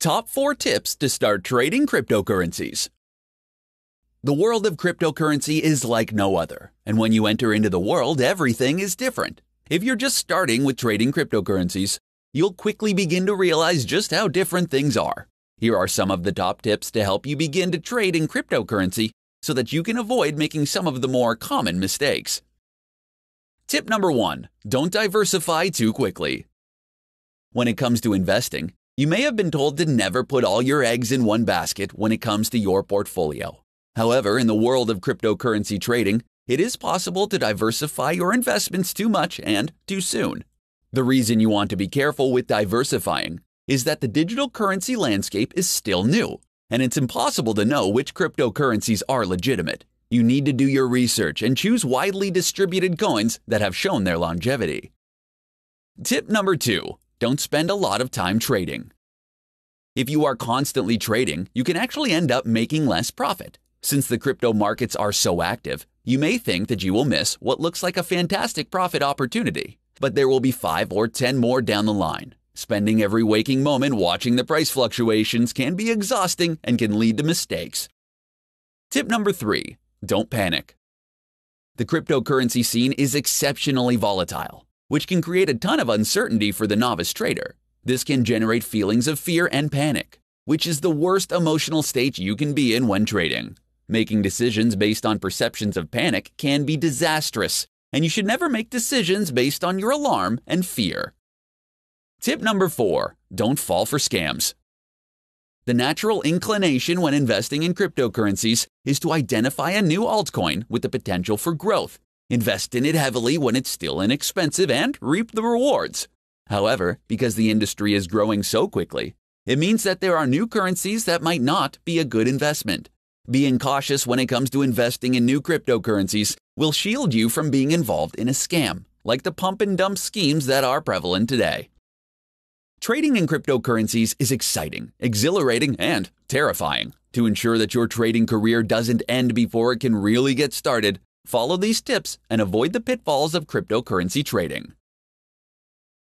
Top 4 tips to start trading cryptocurrencies. The world of cryptocurrency is like no other, and when you enter into the world, everything is different. If you're just starting with trading cryptocurrencies, you'll quickly begin to realize just how different things are. Here are some of the top tips to help you begin to trade in cryptocurrency so that you can avoid making some of the more common mistakes. Tip number 1. Don't diversify too quickly. When it comes to investing, you may have been told to never put all your eggs in one basket when it comes to your portfolio. However, in the world of cryptocurrency trading, it is possible to diversify your investments too much and too soon. The reason you want to be careful with diversifying is that the digital currency landscape is still new, and it's impossible to know which cryptocurrencies are legitimate. You need to do your research and choose widely distributed coins that have shown their longevity. Tip number 2. Don't spend a lot of time trading. If you are constantly trading, you can actually end up making less profit. Since the crypto markets are so active, you may think that you will miss what looks like a fantastic profit opportunity, but there will be 5 or 10 more down the line. Spending every waking moment watching the price fluctuations can be exhausting and can lead to mistakes. Tip number 3. Don't panic. The cryptocurrency scene is exceptionally volatile, which can create a ton of uncertainty for the novice trader. This can generate feelings of fear and panic, which is the worst emotional state you can be in when trading. Making decisions based on perceptions of panic can be disastrous, and you should never make decisions based on your alarm and fear. Tip number 4. Don't fall for scams. The natural inclination when investing in cryptocurrencies is to identify a new altcoin with the potential for growth. Invest in it heavily when it's still inexpensive and reap the rewards. However, because the industry is growing so quickly, it means that there are new currencies that might not be a good investment. Being cautious when it comes to investing in new cryptocurrencies will shield you from being involved in a scam, like the pump and dump schemes that are prevalent today. Trading in cryptocurrencies is exciting, exhilarating, and terrifying. To ensure that your trading career doesn't end before it can really get started, follow these tips and avoid the pitfalls of cryptocurrency trading.